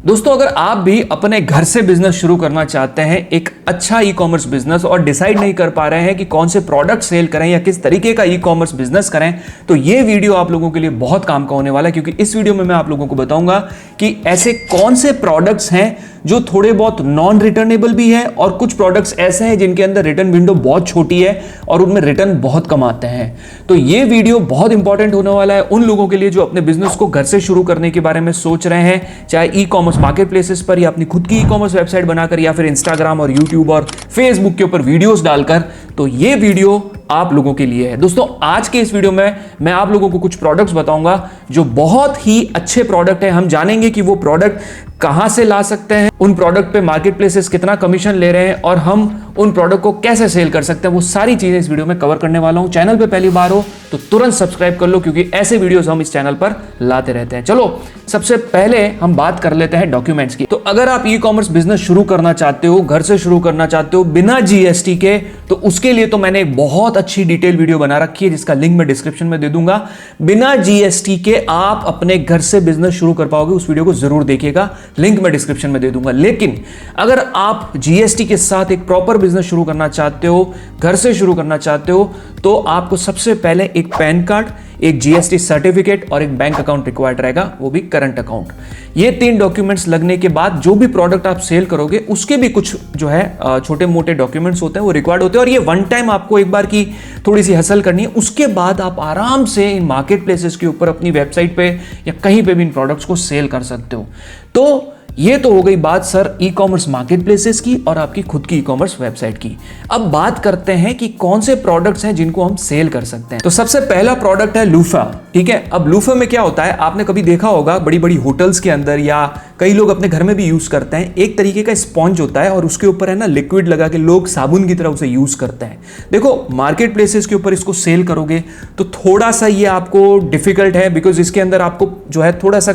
दोस्तों, अगर आप भी अपने घर से बिजनेस शुरू करना चाहते हैं, एक अच्छा ई कॉमर्स बिजनेस, और डिसाइड नहीं कर पा रहे हैं कि कौन से प्रोडक्ट सेल करें या किस तरीके का ई कॉमर्स बिजनेस करें, तो ये वीडियो आप लोगों के लिए बहुत काम का होने वाला है। क्योंकि इस वीडियो में मैं आप लोगों को बताऊंगा कि ऐसे कौन से प्रोडक्ट्स हैं जो थोड़े बहुत नॉन रिटर्नेबल भी है, और कुछ प्रोडक्ट्स ऐसे हैं जिनके अंदर रिटर्न विंडो बहुत छोटी है और उनमें रिटर्न बहुत कम आते हैं। तो ये वीडियो बहुत इंपॉर्टेंट होने वाला है उन लोगों के लिए जो अपने बिजनेस को घर से शुरू करने के बारे में सोच रहे हैं, चाहे ई कॉमर्स मार्केट प्लेसेस पर या अपनी खुद की ई कॉमर्स वेबसाइट बनाकर या फिर इंस्टाग्राम और यूट्यूब और फेसबुक के ऊपर वीडियोस डालकर। तो ये वीडियो आप लोगों के लिए है। दोस्तों, आज के इस वीडियो में मैं आप लोगों को कुछ प्रोडक्ट्स बताऊंगा जो बहुत ही अच्छे प्रोडक्ट है। हम जानेंगे कि वो प्रोडक्ट कहां से ला सकते हैं, उन प्रोडक्ट पे मार्केट प्लेसेस कितना कमीशन ले रहे हैं, और हम उन प्रोडक्ट को कैसे सेल कर सकते हैं। वो सारी चीजें इस वीडियो में कवर करने वाला हूं। चैनल पे पहली बार हो तो तुरंत सब्सक्राइब कर लो, क्योंकि ऐसे वीडियोस हम इस चैनल पर लाते रहते हैं। चलो, सबसे पहले हम बात कर लेते हैं डॉक्यूमेंट्स की। तो अगर आप ई कॉमर्स बिजनेस शुरू करना चाहते हो, घर से शुरू करना चाहते हो बिना जीएसटी के, तो उसके लिए तो मैंने एक बहुत अच्छी डिटेल वीडियो बना रखी है जिसका लिंक मैं डिस्क्रिप्शन में दे दूंगा। बिना जीएसटी के आप अपने घर से बिजनेस शुरू कर पाओगे, उस वीडियो को जरूर देखिएगा, लिंक मैं डिस्क्रिप्शन में दे दूंगा। लेकिन अगर आप जीएसटी के साथ एक प्रॉपर बिजनेस शुरू करना चाहते हो, घर से शुरू करना चाहते हो, तो आपको सबसे पहले एक पैन कार्ड, एक जीएसटी सर्टिफिकेट और एक बैंक अकाउंट रिक्वायर्ड रहेगा, वो भी करंट अकाउंट। ये 3 डॉक्यूमेंट्स लगने के बाद जो भी प्रोडक्ट आप सेल करोगे उसके भी कुछ जो है छोटे मोटे डॉक्यूमेंट्स होते हैं, वो रिक्वायर्ड होते हैं। और ये वन टाइम आपको एक बार की थोड़ी सी हसल करनी है, उसके बाद आप आराम से इन मार्केट प्लेसेस के ऊपर अपनी वेबसाइट पे या कहीं पे भी इन प्रोडक्ट्स को सेल कर सकते हो। तो ये तो हो गई बात sir e commerce market places की और आपकी खुद की ई कॉमर्स वेबसाइट की। अब बात करते हैं कि कौन से प्रोडक्ट्स हैं जिनको हम सेल कर सकते हैं। तो सबसे पहला प्रोडक्ट है लूफा। ठीक है, अब लूफा में क्या होता है, आपने कभी देखा होगा बड़ी बड़ी होटल्स के अंदर, या कई लोग अपने घर में भी यूज करते हैं, एक तरीके का स्पॉन्ज होता है और उसके ऊपर है ना लिक्विड लगा के लोग साबुन की तरह उसे यूज करते हैं। देखो, मार्केट प्लेसेस के ऊपर इसको सेल करोगे तो थोड़ा सा ये आपको डिफिकल्ट है, बिकॉज इसके अंदर आपको जो है थोड़ा सा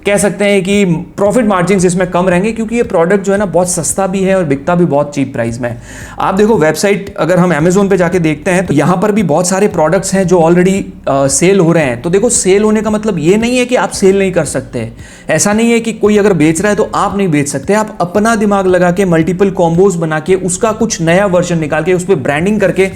कह सकते हैं कि प्रॉफिट मार्जिन इसमें कम रहेंगे, क्योंकि ये प्रोडक्ट जो है ना बहुत सस्ता भी है और बिकता भी बहुत चीप प्राइस में है। आप देखो वेबसाइट, अगर हम अमेजोन पे जाके देखते हैं तो यहां पर भी बहुत सारे प्रोडक्ट्स हैं जो ऑलरेडी सेल हो रहे हैं। तो देखो, सेल होने का मतलब ये नहीं है कि आप सेल नहीं कर सकते। ऐसा नहीं है कि कोई अगर बेच रहा है तो आप नहीं बेच सकते। आप अपना दिमाग लगा के मल्टीपल कॉम्बोज बना के उसका कुछ नया वर्जन निकाल के उस पर ब्रांडिंग करके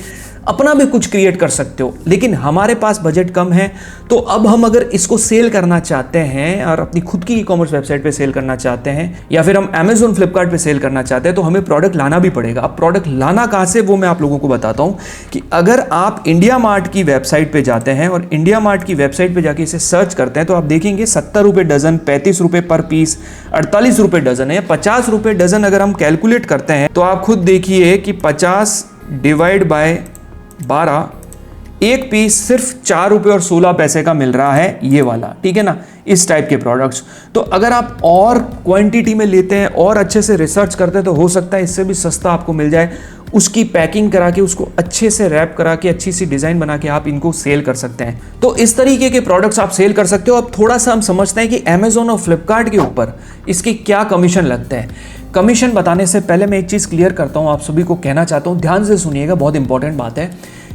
अपना भी कुछ क्रिएट कर सकते हो। लेकिन हमारे पास बजट कम है, तो अब हम अगर इसको सेल करना चाहते हैं और अपनी खुद की ई कॉमर्स वेबसाइट पे सेल करना चाहते हैं, या फिर हम अमेजोन फ्लिपकार्ट पे सेल करना चाहते हैं, तो हमें प्रोडक्ट लाना भी पड़ेगा। अब प्रोडक्ट लाना कहां से, वो मैं आप लोगों को बताता हूं कि अगर आप इंडिया मार्ट की वेबसाइट पे जाते हैं और इंडिया मार्ट की वेबसाइट पे जाके इसे सर्च करते हैं, तो आप देखेंगे 70 रुपए डजन, 35 रुपए पर पीस, 48 रुपए डजन है, 50 रुपए डजन। अगर हम कैलकुलेट करते हैं तो आप खुद देखिए कि 50 डिवाइड बाय 12, एक पीस सिर्फ 4 रुपए और 16 पैसे का मिल रहा है, ये वाला। ठीक है ना, इस टाइप के प्रोडक्ट्स। तो अगर आप और क्वांटिटी में लेते हैं और अच्छे से रिसर्च करते हैं तो हो सकता है इससे भी सस्ता आपको मिल जाए। उसकी पैकिंग करा के, उसको अच्छे से रैप करा के, अच्छी सी डिजाइन बना के आप इनको सेल कर सकते हैं। तो इस तरीके के प्रोडक्ट्स आप सेल कर सकते हो। अब थोड़ा सा हम समझते हैं कि अमेजोन और फ्लिपकार्ट के ऊपर इसकी क्या कमीशन लगता है। कमीशन बताने से पहले मैं एक चीज क्लियर करता हूं, आप सभी को कहना चाहता हूं, ध्यान से सुनिएगा, बहुत इंपॉर्टेंट बात है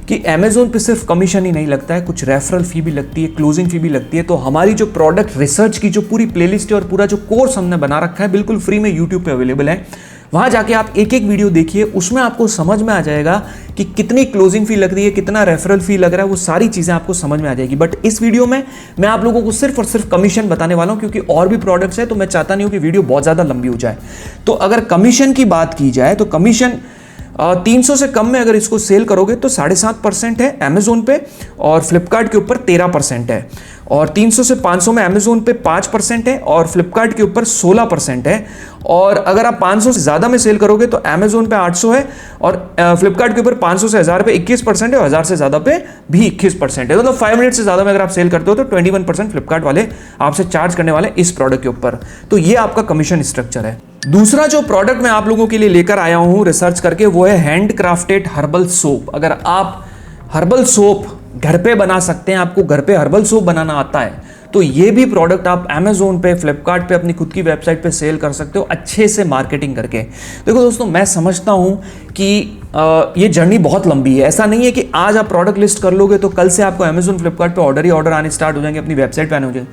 कि अमेजोन पे सिर्फ कमीशन ही नहीं लगता है, कुछ रेफरल फी भी लगती है, क्लोजिंग फी भी लगती है। तो हमारी जो प्रोडक्ट रिसर्च की जो पूरी प्लेलिस्ट है और पूरा जो कोर्स हमने बना रखा है, बिल्कुल फ्री में यूट्यूब पे अवेलेबल है। वहां जाके आप एक एक वीडियो देखिए, उसमें आपको समझ में आ जाएगा कि कितनी क्लोजिंग फी लग रही है, कितना रेफरल फी लग रहा है, वो सारी चीजें आपको समझ में आ जाएगी। बट इस वीडियो में मैं आप लोगों को सिर्फ और सिर्फ कमीशन बताने वाला हूं, क्योंकि और भी प्रोडक्ट्स है, तो मैं चाहता नहीं हूं कि वीडियो बहुत ज्यादा लंबी हो जाए। तो अगर कमीशन की बात की जाए तो कमीशन 300 से कम में अगर इसको सेल करोगे तो 7.5% है अमेजोन पे, और फ्लिपकार्ट के ऊपर 13% है। और 300 से 500 में अमेजोन पे 5% है और फ्लिपकार्ट के ऊपर 16% है। और अगर आप 500 से ज़्यादा में सेल करोगे तो अमेजोन पे 800 है और फ्लिपकार्ट के ऊपर 500 से 1000 पे 21% है और 1000 से ज़्यादा पे भी 21% है। मतलब 5 मिनट से ज़्यादा में अगर आप सेल करते हो तो 21% फ्लिपकार्ट वाले आपसे चार्ज करने वाले इस प्रोडक्ट के ऊपर। तो ये आपका कमीशन स्ट्रक्चर है। दूसरा जो प्रोडक्ट मैं आप लोगों के लिए लेकर आया हूं रिसर्च करके, वो है हैंड क्राफ्टेड हर्बल सोप। अगर आप हर्बल सोप घर पे बना सकते हैं, आपको घर पे हर्बल सोप बनाना आता है, तो ये भी प्रोडक्ट आप अमेजोन पे, फ्लिपकार्ट पे, अपनी खुद की वेबसाइट पे सेल कर सकते हो अच्छे से मार्केटिंग करके। देखो दोस्तों, मैं समझता हूं कि ये जर्नी बहुत लंबी है। ऐसा नहीं है कि आज आप प्रोडक्ट लिस्ट कर लोगे तो कल से आपको अमेजोन, फ्लिपकार्ट पे ऑर्डर ही ऑर्डर आने स्टार्ट हो जाएंगे, अपनी वेबसाइट पे आने हो जाएंगे।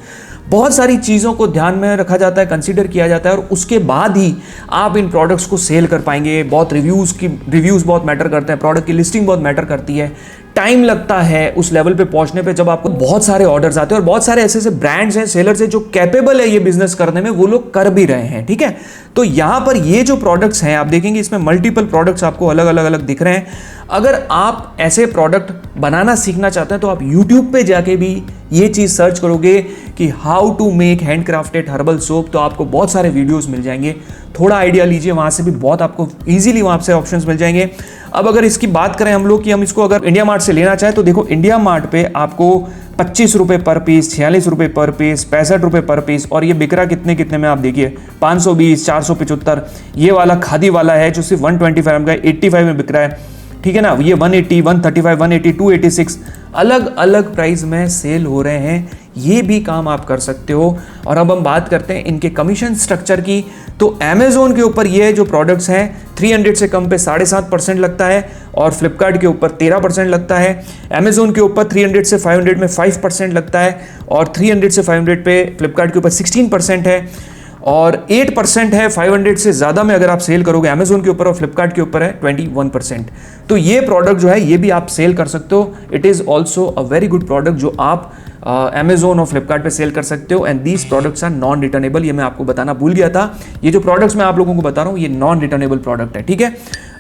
बहुत सारी चीज़ों को ध्यान में रखा जाता है, कंसीडर किया जाता है और उसके बाद ही आप इन प्रोडक्ट्स को सेल कर पाएंगे। बहुत रिव्यूज़ बहुत मैटर करते हैं, प्रोडक्ट की लिस्टिंग बहुत मैटर करती है, टाइम लगता है उस लेवल पे पहुंचने पे जब आपको बहुत सारे ऑर्डर्स आते हैं। और बहुत सारे ऐसे ब्रांड्स हैं, सेलर्स हैं जो कैपेबल है ये बिजनेस करने में, वो लोग कर भी रहे हैं, ठीक है। तो यहां पर ये जो प्रोडक्ट्स हैं आप देखेंगे इसमें मल्टीपल प्रोडक्ट्स आपको अलग अलग दिख रहे हैं। अगर आप ऐसे प्रोडक्ट बनाना सीखना चाहते हैं तो आप यूट्यूब पे जाके भी ये चीज़ सर्च करोगे कि how to make handcrafted herbal soap, तो आपको बहुत सारे वीडियोस मिल जाएंगे। थोड़ा आइडिया लीजिए, वहाँ से भी बहुत आपको ईजिली वहाँ से ऑप्शंस मिल जाएंगे। अब अगर इसकी बात करें हम लोग कि हम इसको अगर इंडिया मार्ट से लेना चाहें तो देखो इंडिया मार्ट पे आपको 25 रुपये पर पीस, 46 रुपये पर पीस, 65 रुपये पर पीस, और ये बिक रहा कितने में आप देखिए 520, 475। ये वाला खादी वाला है जो सिर्फ 125 का 85 में बिक रहा है, ठीक है ना। ये 180, 135, 180, 286 अलग अलग प्राइस में सेल हो रहे हैं। ये भी काम आप कर सकते हो। और अब हम बात करते हैं इनके कमीशन स्ट्रक्चर की। तो अमेजोन के ऊपर ये जो प्रोडक्ट्स हैं 300 से कम पे 7.5% लगता है और फ्लिपकार्ट के ऊपर 13% लगता है। अमेजोन के ऊपर 300 से 500 में 5% लगता है और 300 से 500 पे फ्लिपकार्ट के ऊपर 16% है और 8% है 500 से ज़्यादा में अगर आप सेल करोगे अमेजोन के ऊपर, और फ्लिपकार्ट के ऊपर है 21%। तो ये प्रोडक्ट जो है ये भी आप सेल कर सकते हो। It is also a very good product जो आप अमेजोन और फ्लिपकार्ट पे सेल कर सकते हो। And these products are non returnable. ये मैं आपको बताना भूल गया था, ये जो प्रोडक्ट्स मैं आप लोगों को बता रहा हूँ ये नॉन रिटर्नेबल प्रोडक्ट है, ठीक है।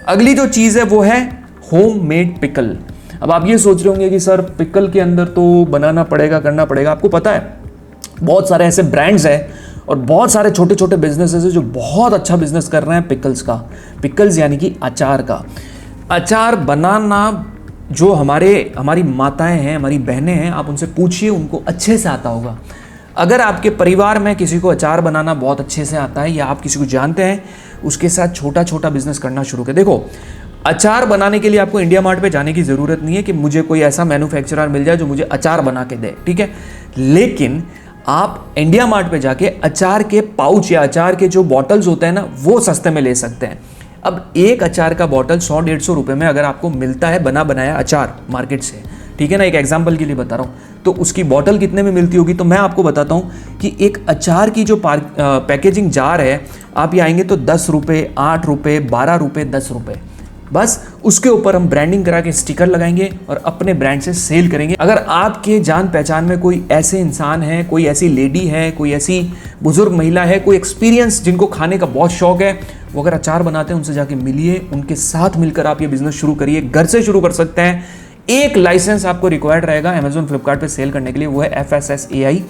अगली जो चीज़ है वो है होम मेड पिकल। अब आप ये सोच रहे होंगे कि सर पिकल के अंदर तो बनाना पड़ेगा, करना पड़ेगा। आपको पता है बहुत सारे ऐसे ब्रांड्स हैं और बहुत सारे छोटे छोटे बिजनेसेस हैं जो बहुत अच्छा बिजनेस कर रहे हैं पिकल्स का। पिकल्स यानी कि अचार का। अचार बनाना जो हमारी माताएं हैं, हमारी बहनें हैं, आप उनसे पूछिए, उनको अच्छे से आता होगा। अगर आपके परिवार में किसी को अचार बनाना बहुत अच्छे से आता है या आप किसी को जानते हैं, उसके साथ छोटा छोटा बिजनेस करना शुरू करें। देखो अचार बनाने के लिए आपको इंडिया मार्ट पे जाने की ज़रूरत नहीं है कि मुझे कोई ऐसा मैन्युफैक्चरर मिल जाए जो मुझे अचार बना के दे, ठीक है। लेकिन आप इंडिया मार्ट पे जाके अचार के पाउच या अचार के जो बॉटल्स होते हैं ना वो सस्ते में ले सकते हैं। अब एक अचार का बॉटल 100-150 रुपये में अगर आपको मिलता है बना बनाया अचार मार्केट से, ठीक है ना, एक एग्जांपल के लिए बता रहा हूँ, तो उसकी बॉटल कितने में मिलती होगी। तो मैं आपको बताता हूँ कि एक अचार की जो पैकेजिंग जार है, आप ये आएंगे तो 10 रुपये, 8 रुपये, 12 रुपये, 10 रुपये, बस उसके ऊपर हम ब्रांडिंग करा के स्टिकर लगाएंगे और अपने ब्रांड से सेल करेंगे। अगर आपके जान पहचान में कोई ऐसे इंसान है, कोई ऐसी लेडी है, कोई ऐसी बुजुर्ग महिला है, कोई एक्सपीरियंस जिनको खाने का बहुत शौक है, वो अगर अचार बनाते हैं उनसे जाके मिलिए, उनके साथ मिलकर आप ये बिजनेस शुरू करिए। घर से शुरू कर सकते हैं। एक लाइसेंस आपको रिक्वायर्ड रहेगा अमेजोन फ्लिपकार्ट पे सेल करने के लिए, वो है FSSAI।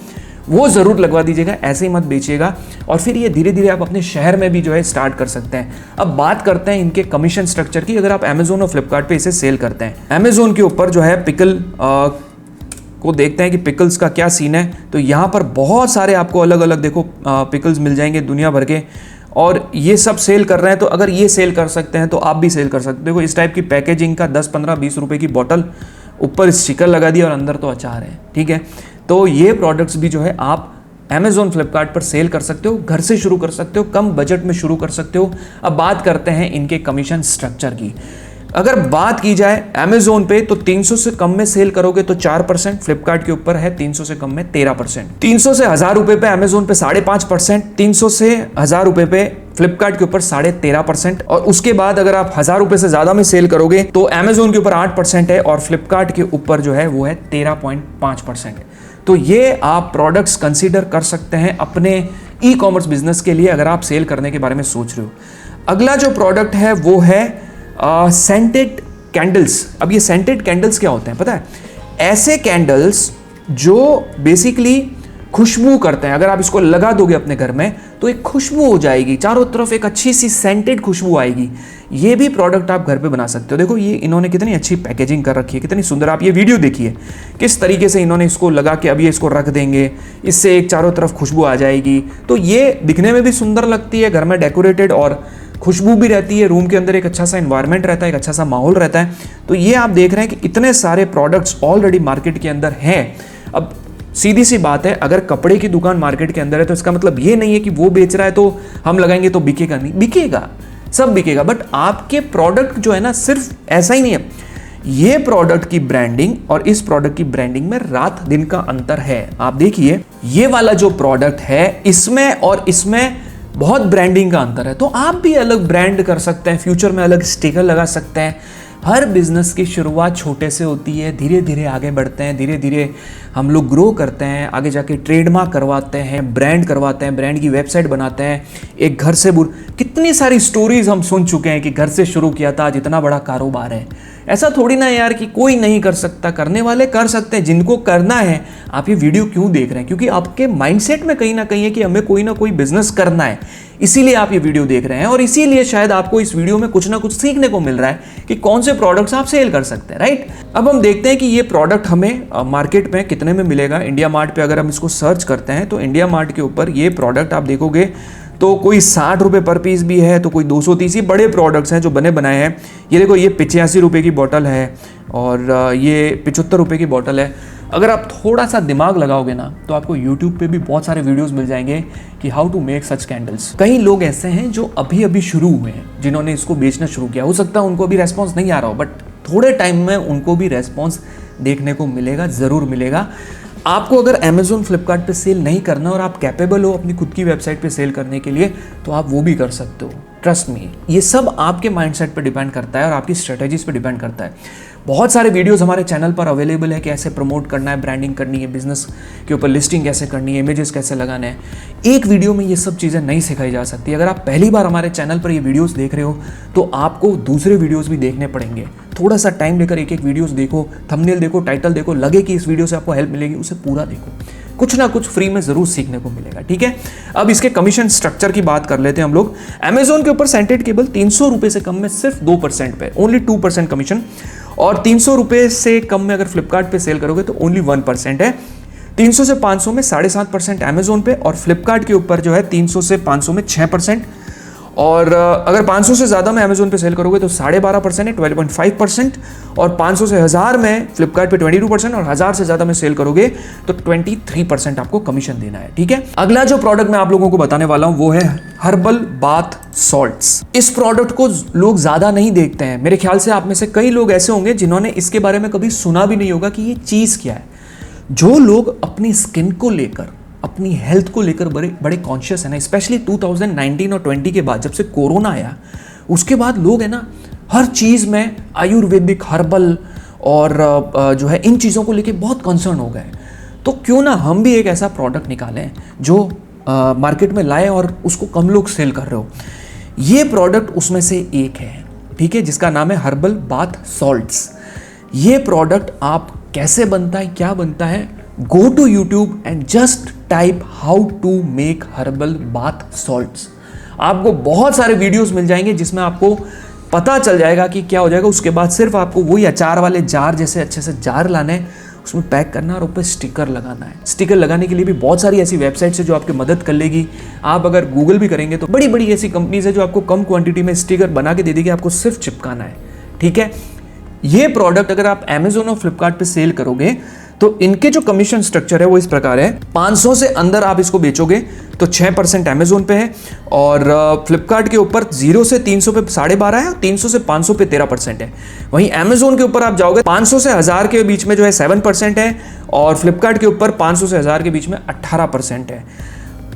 वो ज़रूर लगवा दीजिएगा, ऐसे ही मत बेचिएगा। और फिर ये धीरे धीरे आप अपने शहर में भी जो है स्टार्ट कर सकते हैं। अब बात करते हैं इनके कमीशन स्ट्रक्चर की। अगर आप अमेजोन और फ्लिपकार्ट पे इसे सेल करते हैं, अमेजोन के ऊपर जो है पिकल को देखते हैं कि पिकल्स का क्या सीन है। तो यहाँ पर बहुत सारे आपको अलग अलग देखो पिकल्स मिल जाएंगे दुनिया भर के, और ये सब सेल कर रहे हैं। तो अगर ये सेल कर सकते हैं तो आप भी सेल कर सकते हो। देखो इस टाइप की पैकेजिंग का 10, 15, 20 रुपए की बोतल, ऊपर स्टिकर लगा दिया और अंदर तो अचार है, ठीक है। तो ये प्रोडक्ट्स भी जो है आप अमेजोन फ्लिपकार्ट पर सेल कर सकते हो, घर से शुरू कर सकते हो, कम बजट में शुरू कर सकते हो। अब बात करते हैं इनके कमीशन स्ट्रक्चर की। अगर बात की जाए अमेजोन पे तो 300 से कम में सेल करोगे तो 4%, फ्लिपकार्ट के ऊपर है 300 से कम में 13%, 300 से 1000 रुपए पे अमेजोन पे 5.5%, 300 से 1000 रुपए पे फ्लिपकार्ट के ऊपर 13.5%, और उसके बाद अगर आप 1000 रुपए से ज्यादा में सेल करोगे तो अमेजोन के ऊपर 8% है और फ्लिपकार्ट के ऊपर जो है वो है 13.5%। तो ये आप प्रोडक्ट्स कंसीडर कर सकते हैं अपने ई कॉमर्स बिजनेस के लिए अगर आप सेल करने के बारे में सोच रहे हो। अगला जो प्रोडक्ट है वो है सेंटेड कैंडल्स। अब ये सेंटेड कैंडल्स क्या होते हैं पता है? ऐसे कैंडल्स जो बेसिकली खुशबू करते हैं। अगर आप इसको लगा दोगे अपने घर में तो एक खुशबू हो जाएगी, चारों तरफ एक अच्छी सी सेंटेड खुशबू आएगी। ये भी प्रोडक्ट आप घर पे बना सकते हो। देखो ये इन्होंने कितनी अच्छी पैकेजिंग कर रखी है, कितनी सुंदर। आप ये वीडियो देखिए किस तरीके से इन्होंने इसको लगा के अब ये इसको रख देंगे, इससे एक चारों तरफ खुशबू आ जाएगी। तो ये दिखने में भी सुंदर लगती है, घर में डेकोरेटेड, और खुशबू भी रहती है, रूम के अंदर एक अच्छा सा एनवायरनमेंट रहता है, एक अच्छा सा माहौल रहता है। तो ये आप देख रहे हैं कि इतने सारे प्रोडक्ट्स ऑलरेडी मार्केट के अंदर हैं। अब सीधी सी बात है, अगर कपड़े की दुकान मार्केट के अंदर है तो इसका मतलब ये नहीं है कि वो बेच रहा है तो हम लगाएंगे तो बिकेगा नहीं, बिकेगा, सब बिकेगा। बट आपके प्रोडक्ट जो है ना, सिर्फ ऐसा ही नहीं है, ये प्रोडक्ट की ब्रांडिंग और इस प्रोडक्ट की ब्रांडिंग में रात दिन का अंतर है। आप देखिए ये वाला जो प्रोडक्ट है इसमें और इसमें बहुत ब्रांडिंग का अंतर है। तो आप भी अलग ब्रांड कर सकते हैं, फ्यूचर में अलग स्टिकर लगा सकते हैं। हर बिजनेस की शुरुआत छोटे से होती है, धीरे धीरे आगे बढ़ते हैं, धीरे धीरे हम लोग ग्रो करते हैं, आगे जाके ट्रेडमार्क करवाते हैं, ब्रांड करवाते हैं, ब्रांड की वेबसाइट बनाते हैं। एक घर से कितनी सारी स्टोरीज हम सुन चुके हैं कि घर से शुरू किया था, आज इतना बड़ा कारोबार है। ऐसा थोड़ी ना यार कि कोई नहीं कर सकता, करने वाले कर सकते हैं। जिनको करना है, आप ये वीडियो क्यों देख रहे हैं? क्योंकि आपके माइंडसेट में कहीं ना कहीं है कि हमें कोई ना कोई बिजनेस करना है, इसीलिए आप ये वीडियो देख रहे हैं। और इसीलिए शायद आपको इस वीडियो में कुछ ना कुछ सीखने को मिल रहा है कि कौन से प्रोडक्ट्स आप सेल कर सकते हैं, राइट। अब हम देखते हैं कि ये प्रोडक्ट हमें मार्केट में कितने में मिलेगा। इंडिया मार्ट पे अगर हम इसको सर्च करते हैं तो इंडिया मार्ट के ऊपर ये प्रोडक्ट आप देखोगे तो कोई 60 रुपये पर पीस भी है, तो कोई 230। ये बड़े प्रोडक्ट्स हैं जो बने बनाए हैं। ये देखो, ये 85 रुपये की बोतल है और ये 75 रुपये की बोतल है। अगर आप थोड़ा सा दिमाग लगाओगे ना तो आपको YouTube पे भी बहुत सारे वीडियोस मिल जाएंगे कि how to make such candles. कई लोग ऐसे हैं जो अभी अभी शुरू हुए हैं, जिन्होंने इसको बेचना शुरू किया। हो सकता है उनको अभी रेस्पॉन्स नहीं आ रहा हो, बट थोड़े टाइम में उनको भी रेस्पॉन्स देखने को मिलेगा, ज़रूर मिलेगा। आपको अगर Amazon, फ्लिपकार्ट पे सेल नहीं करना और आप कैपेबल हो अपनी खुद की वेबसाइट पे सेल करने के लिए, तो आप वो भी कर सकते हो। ट्रस्ट मी, ये सब आपके माइंडसेट पे डिपेंड करता है और आपकी स्ट्रेटजीज पे डिपेंड करता है। बहुत सारे वीडियोस हमारे चैनल पर अवेलेबल है कि कैसे प्रमोट करना है, ब्रांडिंग करनी है, बिजनेस के ऊपर लिस्टिंग कैसे करनी है, इमेजेस कैसे लगाने हैं। एक वीडियो में ये सब चीज़ें नहीं सिखाई जा सकती। अगर आप पहली बार हमारे चैनल पर ये वीडियोस देख रहे हो तो आपको दूसरे वीडियोस भी देखने पड़ेंगे। थोड़ा सा टाइम लेकर एक एक वीडियोस देखो, थंबनेल देखो, टाइटल देखो, लगे कि इस वीडियो से आपको हेल्प मिलेगी, उसे पूरा देखो। कुछ ना कुछ फ्री में जरूर सीखने को मिलेगा, ठीक है। अब इसके कमीशन स्ट्रक्चर की बात कर लेते हैं हम लोग। Amazon के ऊपर सेंटेड केबल 300 रुपये से कम में सिर्फ 2% पे, ओनली 2% कमीशन। और 300 रुपये से कम में अगर फ्लिपकार्ट पे सेल करोगे तो ओनली 1% है। 300 से 500 में 7.5% Amazon पे, और फ्लिपकार्ट के ऊपर जो है 300 से 500 में 6%। और अगर 500 से ज़्यादा में Amazon पे सेल करोगे तो 12.5% है, 12.5%। और 500 से 1000 में फ्लिपकार्ट पे 22%, और 1000 से ज़्यादा में सेल करोगे तो 23% आपको कमीशन देना है, ठीक है। अगला जो प्रोडक्ट मैं आप लोगों को बताने वाला हूं वो है हर्बल बाथ सॉल्ट्स। इस प्रोडक्ट को लोग ज़्यादा नहीं देखते हैं। मेरे ख्याल से आप में से कई लोग ऐसे होंगे जिन्होंने इसके बारे में कभी सुना भी नहीं होगा कि ये चीज़ क्या है। जो लोग अपनी स्किन को लेकर, अपनी हेल्थ को लेकर बड़े कॉन्शियस है ना, स्पेशली 2019 और 20 के बाद, जब से कोरोना आया उसके बाद लोग है ना हर चीज़ में आयुर्वेदिक, हर्बल और जो है इन चीज़ों को लेके बहुत कंसर्न हो गए। तो क्यों ना हम भी एक ऐसा प्रोडक्ट निकालें जो मार्केट में लाए और उसको कम लोग सेल कर रहे हो। ये प्रोडक्ट उसमें से एक है, ठीक है, जिसका नाम है हर्बल बाथ सॉल्ट्स। ये प्रोडक्ट आप कैसे बनता है, क्या बनता है, go to YouTube and just type how to make herbal bath salts. आपको बहुत सारे वीडियोस मिल जाएंगे जिसमें आपको पता चल जाएगा कि क्या हो जाएगा। उसके बाद सिर्फ आपको वही अचार वाले जार जैसे अच्छे से जार लाने हैं, उसमें पैक करना और ऊपर स्टिकर लगाना है। स्टिकर लगाने के लिए भी बहुत सारी ऐसी वेबसाइट्स है जो आपकी मदद कर लेगी। आप अगर गूगल भी करेंगे तो बड़ी बड़ी ऐसी कंपनीज है जो आपको कम क्वांटिटी में स्टिकर बना के दे देगी, आपको सिर्फ चिपकाना है, ठीक है। ये प्रोडक्ट अगर आप Amazon और फ्लिपकार्ट पे सेल करोगे तो इनके जो कमीशन स्ट्रक्चर है वो इस प्रकार है। 500 से अंदर आप इसको बेचोगे तो 6% Amazon पे है, और फ्लिपकार्ट के ऊपर 0 से 300 पे 12.5 है, और 300 से 500 पे 13% है। वहीं Amazon के ऊपर आप जाओगे 500 से 1000 के बीच में जो है 7% है, और फ्लिपकार्ट के ऊपर 500 से 1000 के बीच में 18% है।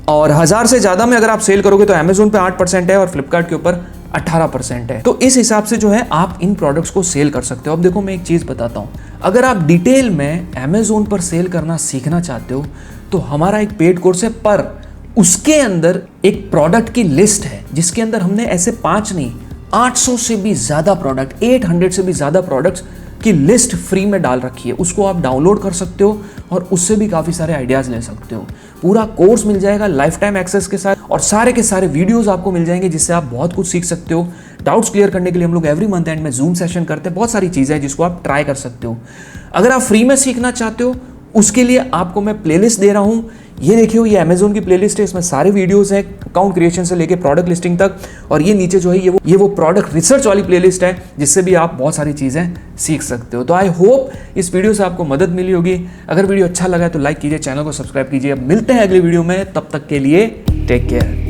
और 1000 से ज़्यादा में अगर आप सेल करोगे तो Amazon पे 8% है और फ्लिपकार्ट के ऊपर 18% है। तो इस हिसाब से जो है आप इन प्रोडक्ट्स को सेल कर सकते हो। अब देखो, मैं एक चीज़ बताता हूँ, अगर आप डिटेल में Amazon पर सेल करना सीखना चाहते हो तो हमारा एक पेड कोर्स है, पर उसके अंदर एक प्रोडक्ट की लिस्ट है जिसके अंदर हमने ऐसे 5 नहीं 800 से भी ज़्यादा प्रोडक्ट, 800 से भी ज़्यादा प्रोडक्ट्स की लिस्ट फ्री में डाल रखी है। उसको आप डाउनलोड कर सकते हो और उससे भी काफ़ी सारे आइडियाज़ ले सकते हो। पूरा कोर्स मिल जाएगा लाइफ टाइम एक्सेस के साथ, और सारे के सारे वीडियोस आपको मिल जाएंगे जिससे आप बहुत कुछ सीख सकते हो। डाउट्स क्लियर करने के लिए हम लोग एवरी मंथ एंड में जूम सेशन करते हैं। बहुत सारी चीज़ें हैं जिसको आप ट्राई कर सकते हो। अगर आप फ्री में सीखना चाहते हो उसके लिए आपको मैं प्लेलिस्ट दे रहा हूँ। ये देखिए, ये Amazon की प्लेलिस्ट है, इसमें सारे वीडियोस हैं अकाउंट क्रिएशन से लेके प्रोडक्ट लिस्टिंग तक। और ये नीचे जो है ये वो प्रोडक्ट रिसर्च वाली प्लेलिस्ट है जिससे भी आप बहुत सारी चीज़ें सीख सकते हो। तो आई होप इस वीडियो से आपको मदद मिली होगी। अगर वीडियो अच्छा लगा तो लाइक कीजिए, चैनल को सब्सक्राइब कीजिए। अब मिलते हैं अगली वीडियो में, तब तक के लिए टेक केयर।